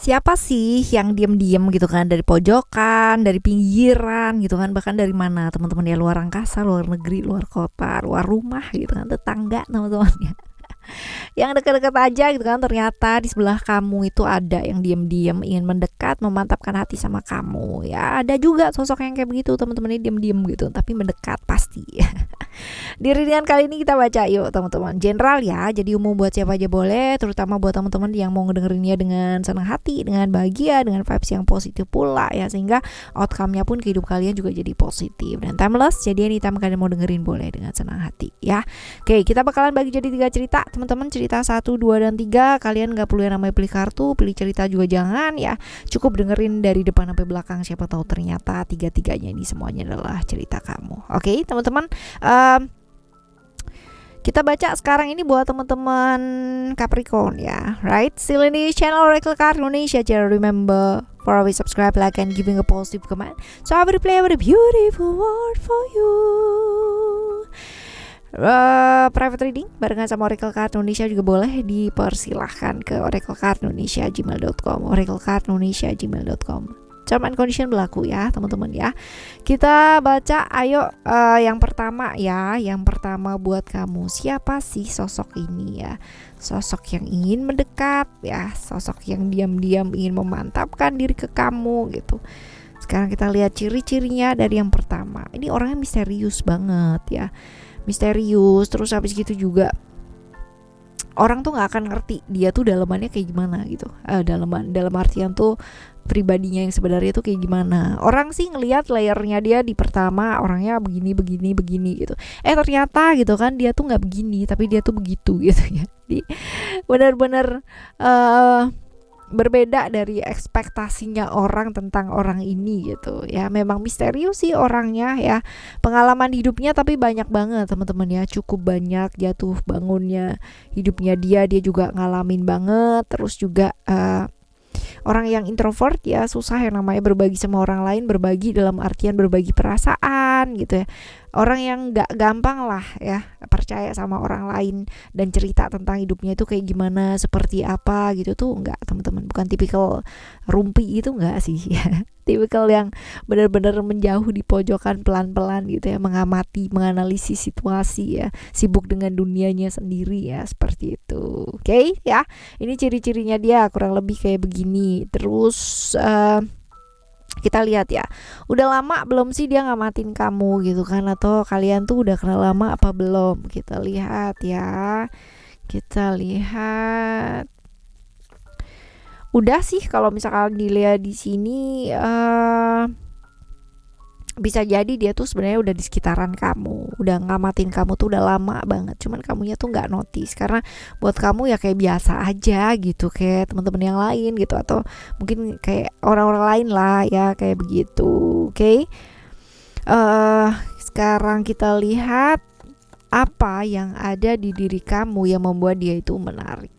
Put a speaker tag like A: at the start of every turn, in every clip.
A: Siapa sih yang diem-diem gitu kan, dari pojokan, dari pinggiran gitu kan, bahkan dari mana teman-teman ya, luar angkasa, luar negeri, luar kota, luar rumah gitu kan, tetangga teman-teman ya, yang dekat-dekat aja gitu kan, ternyata di sebelah kamu itu ada yang diam-diam ingin mendekat, memantapkan hati sama kamu ya. Ada juga sosok yang kayak begitu, teman-teman, ini diam-diam gitu tapi mendekat pasti. Di readingan kali ini kita baca yuk teman-teman, general ya, jadi umum buat siapa aja boleh, terutama buat teman-teman yang mau ngedengerinnya dengan senang hati, dengan bahagia, dengan vibes yang positif pula ya, sehingga outcome-nya pun ke hidup kalian juga jadi positif dan timeless. Jadi anytime kalian mau dengerin boleh dengan senang hati ya. Oke, kita bakalan bagi jadi 3 cerita teman-teman, cerita 1, 2, dan 3. Kalian gak perlu yang namanya pilih kartu, pilih cerita juga jangan ya, cukup dengerin dari depan sampai belakang, siapa tahu ternyata tiga-tiganya ini semuanya adalah cerita kamu. Oke teman-teman, kita baca sekarang ini buat teman-teman Capricorn ya, right? Still in the channel Oracle Card Indonesia. Just remember for always subscribe, like, and giving a positive comment. So I will play with a beautiful word for you. Private reading barengan sama Oracle Card Indonesia juga boleh, dipersilahkan ke oraclecardindonesia@gmail.com, oraclecardindonesia@gmail.com. Term and condition berlaku ya teman-teman ya. Kita baca ayo, yang pertama ya. Yang pertama buat kamu, siapa sih sosok ini ya? Sosok yang ingin mendekat ya, sosok yang diam-diam ingin memantapkan diri ke kamu gitu. Sekarang kita lihat ciri-cirinya dari yang pertama. Ini orangnya misterius banget ya, misterius. Terus habis gitu juga orang tuh nggak akan ngerti dia tuh dalamannya kayak gimana gitu. Dalam artian tuh pribadinya yang sebenarnya tuh kayak gimana. Orang sih ngelihat layernya dia di pertama, orangnya begini gitu. Ternyata gitu kan dia tuh nggak begini, tapi dia tuh begitu gitu ya. Jadi benar-benar berbeda dari ekspektasinya orang tentang orang ini gitu ya. Memang misterius sih orangnya ya, pengalaman hidupnya tapi banyak banget teman-teman ya, cukup banyak jatuh bangunnya hidupnya dia juga ngalamin banget. Terus juga orang yang introvert ya, susah yang namanya berbagi sama orang lain, berbagi dalam artian berbagi perasaan gitu ya. Orang yang gak gampang lah ya percaya sama orang lain dan cerita tentang hidupnya itu kayak gimana, seperti apa gitu tuh enggak teman-teman. Bukan tipikal rumpi itu enggak sih ya. Tipikal yang benar-benar menjauh di pojokan pelan-pelan gitu ya, mengamati, menganalisis situasi ya, sibuk dengan dunianya sendiri ya, seperti itu. Oke ya, ini ciri-cirinya dia kurang lebih kayak begini. Terus kita lihat ya, udah lama belum sih dia ngamatin kamu gitu kan, atau kalian tuh udah kenal lama apa belum? Kita lihat ya, kita lihat udah sih. Kalau misalkan dilihat di sini bisa jadi dia tuh sebenarnya udah di sekitaran kamu, udah ngamatin kamu tuh udah lama banget, cuman kamunya tuh nggak notice karena buat kamu ya kayak biasa aja gitu, kayak teman-teman yang lain gitu, atau mungkin kayak orang-orang lain lah ya, kayak begitu. Oke. Sekarang kita lihat apa yang ada di diri kamu yang membuat dia itu menarik,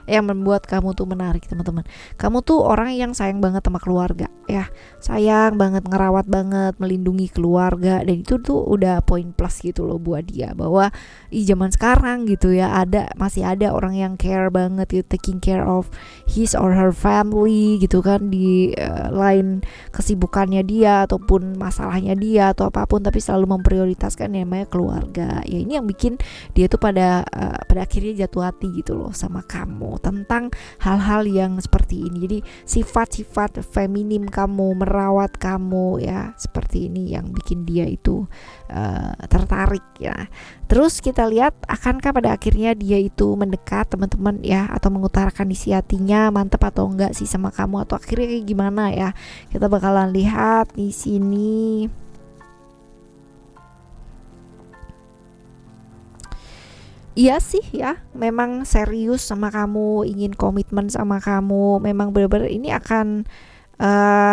A: yang membuat kamu tuh menarik teman-teman. Kamu tuh orang yang sayang banget sama keluarga ya, sayang banget, ngerawat banget, melindungi keluarga, dan itu tuh udah poin plus gitu loh buat dia, bahwa di zaman sekarang gitu ya, masih ada orang yang care banget gitu, taking care of his or her family gitu kan, di lain kesibukannya dia ataupun masalahnya dia atau apapun, tapi selalu memprioritaskan yang namanya keluarga ya. Ini yang bikin dia tuh pada akhirnya jatuh hati gitu loh sama kamu tentang hal-hal yang seperti ini. Jadi sifat-sifat feminim kamu, merawat kamu ya, seperti ini yang bikin dia itu tertarik ya. Terus kita lihat, akankah pada akhirnya dia itu mendekat teman-teman ya, atau mengutarakan isi hatinya, mantep atau enggak sih sama kamu, atau akhirnya kayak gimana ya. Kita bakalan lihat di sini. Iya sih ya, memang serius sama kamu, ingin komitmen sama kamu, memang benar-benar ini akan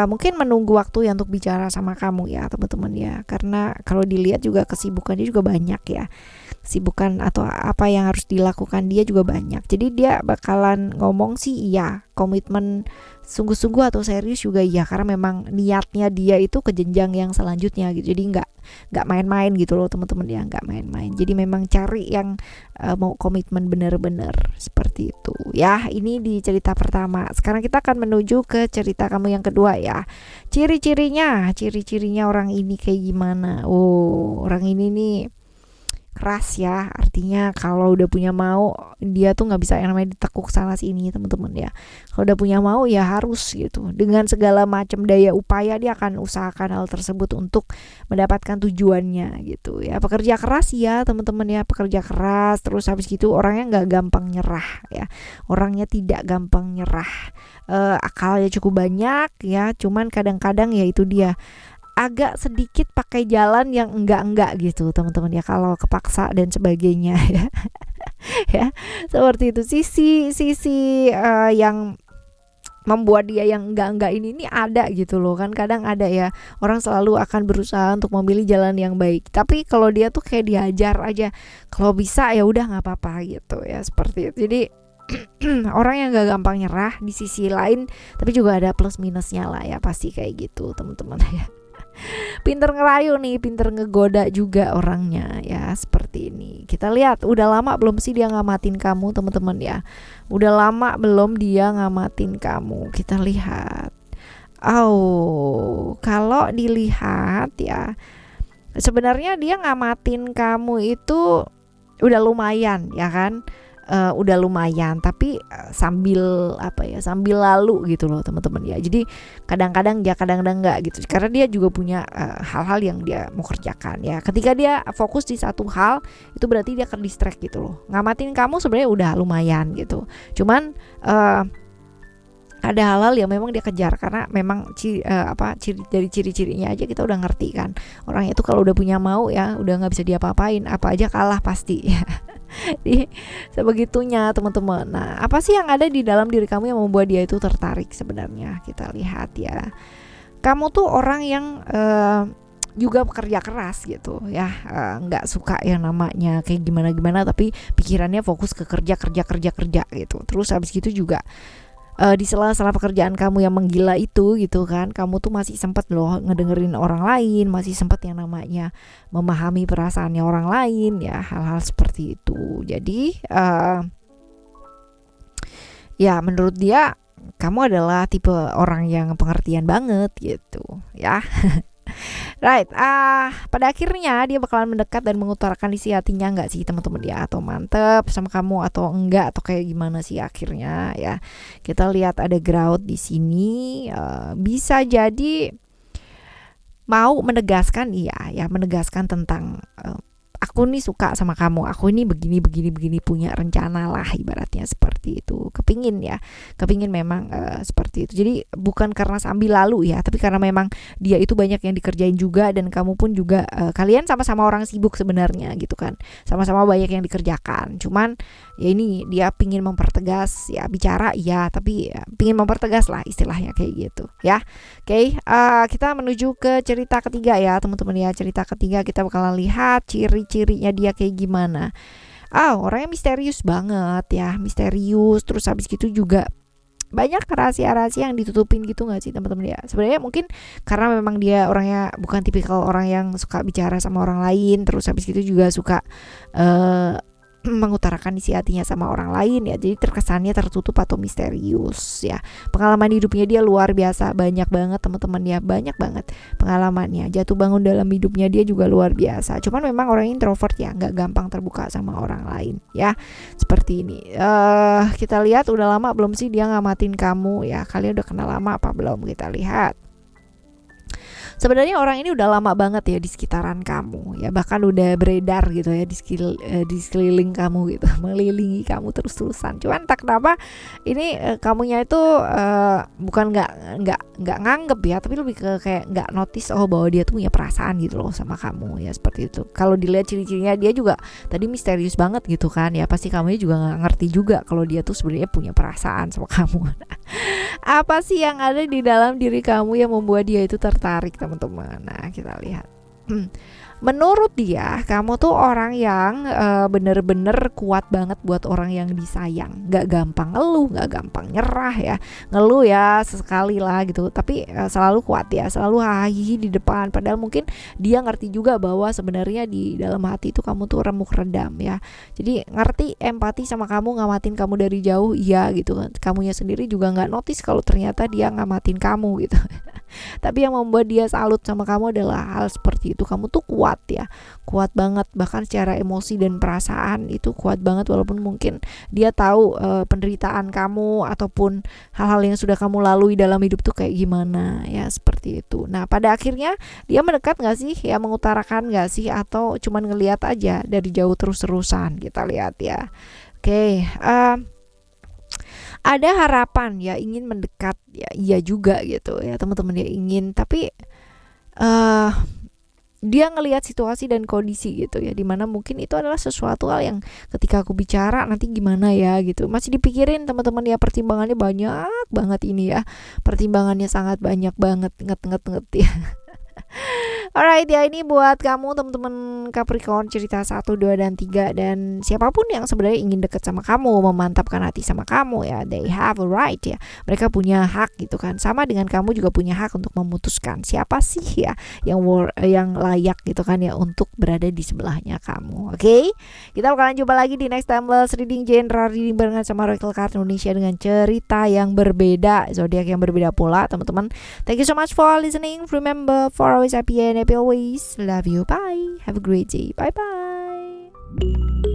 A: mungkin menunggu waktu ya untuk bicara sama kamu ya teman-teman ya, karena kalau dilihat juga kesibukannya juga banyak ya, kesibukan atau apa yang harus dilakukan dia juga banyak. Jadi dia bakalan ngomong sih iya, komitmen sungguh-sungguh atau serius juga iya, karena memang niatnya dia itu ke jenjang yang selanjutnya gitu. Jadi nggak main-main gitu loh teman-teman ya, nggak main-main. Jadi memang cari yang mau komitmen bener-bener seperti itu ya. Ini di cerita pertama. Sekarang kita akan menuju ke cerita kamu yang kedua ya. Ciri-cirinya orang ini kayak gimana? Oh, orang ini nih keras ya, artinya kalau udah punya mau dia tuh nggak bisa yang namanya ditekuk sana sini teman-teman ya. Kalau udah punya mau ya harus gitu, dengan segala macam daya upaya dia akan usahakan hal tersebut untuk mendapatkan tujuannya gitu ya. Pekerja keras ya teman-teman ya, pekerja keras, terus habis gitu orangnya nggak gampang nyerah ya, orangnya tidak gampang nyerah. Akalnya cukup banyak ya, cuman kadang-kadang ya itu dia agak sedikit pakai jalan yang enggak gitu teman-teman ya, kalau kepaksa dan sebagainya ya. Ya seperti itu. Sisi yang membuat dia yang enggak ini ada gitu loh kan. Kadang ada ya, orang selalu akan berusaha untuk memilih jalan yang baik, tapi kalau dia tuh kayak diajar aja, kalau bisa ya udah nggak apa-apa gitu ya, seperti itu. Jadi orang yang gak gampang nyerah di sisi lain, tapi juga ada plus minusnya lah ya, pasti kayak gitu teman-teman ya. Pinter ngerayu nih, pinter ngegoda juga orangnya ya, seperti ini. Kita lihat udah lama belum sih dia ngamatin kamu teman-teman ya. Udah lama belum dia ngamatin kamu. Kita lihat. Kalau dilihat ya, sebenarnya dia ngamatin kamu itu udah lumayan ya kan. Udah lumayan, tapi sambil sambil lalu gitu loh teman-teman ya. Jadi kadang-kadang ya, kadang-kadang enggak gitu, karena dia juga punya hal-hal yang dia mau kerjakan ya. Ketika dia fokus di satu hal, itu berarti dia akan distract gitu loh. Ngamatin kamu sebenarnya udah lumayan gitu, cuman ada hal-hal yang memang dia kejar, karena memang dari ciri-cirinya aja kita udah ngerti kan, orangnya itu kalau udah punya mau ya udah nggak bisa diapa-apain, apa aja kalah pasti ya. Di sebegitunya teman-teman. Nah, apa sih yang ada di dalam diri kamu yang membuat dia itu tertarik sebenarnya? Kita lihat ya. Kamu tuh orang yang juga pekerja keras gitu ya, nggak suka yang namanya kayak gimana-gimana, tapi pikirannya fokus ke kerja gitu. Terus habis gitu juga di sela-sela pekerjaan kamu yang menggila itu gitu kan, kamu tuh masih sempat loh ngedengerin orang lain, masih sempat yang namanya memahami perasaannya orang lain ya, hal-hal seperti itu. Jadi ya menurut dia kamu adalah tipe orang yang pengertian banget gitu ya. Right, pada akhirnya dia bakalan mendekat dan mengutarakan isi hatinya nggak sih teman-teman ya, atau mantep sama kamu atau enggak, atau kayak gimana sih akhirnya ya. Kita lihat ada grout di sini, bisa jadi mau menegaskan menegaskan tentang aku nih suka sama kamu, aku ini begini, punya rencana lah ibaratnya seperti itu. Kepingin memang seperti itu. Jadi bukan karena sambil lalu ya, tapi karena memang dia itu banyak yang dikerjain juga, dan kamu pun juga kalian sama-sama orang sibuk sebenarnya gitu kan, sama-sama banyak yang dikerjakan. Cuman ya ini dia pingin mempertegas ya, bicara ya, tapi ya, pingin mempertegas lah istilahnya kayak gitu ya. Oke, kita menuju ke cerita ketiga ya teman-teman ya. Cerita ketiga kita bakalan lihat ciri-cirinya dia kayak gimana. Orangnya misterius banget ya, misterius. Terus habis gitu juga banyak rahasia-rahasia yang ditutupin gitu gak sih teman-teman ya. Sebenarnya mungkin karena memang dia orangnya bukan tipikal orang yang suka bicara sama orang lain. Terus habis gitu juga suka mengutarakan isi hatinya sama orang lain ya, jadi terkesannya tertutup atau misterius ya. Pengalaman hidupnya dia luar biasa, banyak banget teman-teman ya, banyak banget pengalamannya. Jatuh bangun dalam hidupnya dia juga luar biasa. Cuman memang orang introvert ya, nggak gampang terbuka sama orang lain ya, seperti ini. Kita lihat udah lama belum sih dia ngamatin kamu ya, kalian udah kenal lama apa belum, kita lihat. Sebenarnya orang ini udah lama banget ya di sekitaran kamu ya, bahkan udah beredar gitu ya di sekeliling kamu gitu, mengelilingi kamu terus-terusan. Cuman entah kenapa ini kamunya itu bukan nggak nganggep ya, tapi lebih ke kayak nggak notice bahwa dia tuh punya perasaan gitu loh sama kamu ya, seperti itu. Kalau dilihat ciri-cirinya dia juga tadi misterius banget gitu kan ya, pasti kamunya juga nggak ngerti juga kalau dia tuh sebenarnya punya perasaan sama kamu. Apa sih yang ada di dalam diri kamu yang membuat dia itu tertarik teman-teman? Nah, kita lihat. Menurut dia kamu tuh orang yang bener-bener kuat banget buat orang yang disayang, gak gampang ngeluh, gak gampang nyerah ya. Ngeluh ya sesekali lah gitu, tapi selalu kuat ya, selalu hahihi di depan. Padahal mungkin dia ngerti juga bahwa sebenarnya di dalam hati itu kamu tuh remuk redam ya. Jadi ngerti, empati sama kamu, ngamatin kamu dari jauh, iya gitu kan. Kamunya sendiri juga nggak notice kalau ternyata dia ngamatin kamu gitu. Tapi yang membuat dia salut sama kamu adalah hal seperti itu. Kamu tuh kuat ya, kuat banget, bahkan secara emosi dan perasaan itu kuat banget, walaupun mungkin dia tahu penderitaan kamu ataupun hal-hal yang sudah kamu lalui dalam hidup tuh kayak gimana ya, seperti itu. Nah pada akhirnya dia mendekat gak sih ya, mengutarakan gak sih, atau cuman ngelihat aja dari jauh terus-terusan? Kita lihat ya. Oke, ada harapan ya, ingin mendekat ya, iya juga gitu ya teman-teman, ya ingin, tapi uh, dia ngelihat situasi dan kondisi gitu ya, dimana mungkin itu adalah sesuatu hal yang ketika aku bicara nanti gimana ya gitu, masih dipikirin teman-teman ya. Pertimbangannya banyak banget ini ya, pertimbangannya sangat banyak banget, nget ya. Alright ya, ini buat kamu teman-teman Capricorn, cerita 1, 2, dan 3. Dan siapapun yang sebenarnya ingin dekat sama kamu, memantapkan hati sama kamu ya, they have a right ya. Mereka punya hak gitu kan. Sama dengan kamu juga punya hak untuk memutuskan siapa sih ya yang layak gitu kan ya untuk berada di sebelahnya kamu. Oke? Kita bakalan jumpa lagi di next timeless reading, general reading barengan sama Oracle Card Indonesia dengan cerita yang berbeda, zodiak yang berbeda pula teman-teman. Thank you so much for listening. Remember, for always happy and happy always. Love you. Bye. Have a great day. Bye bye.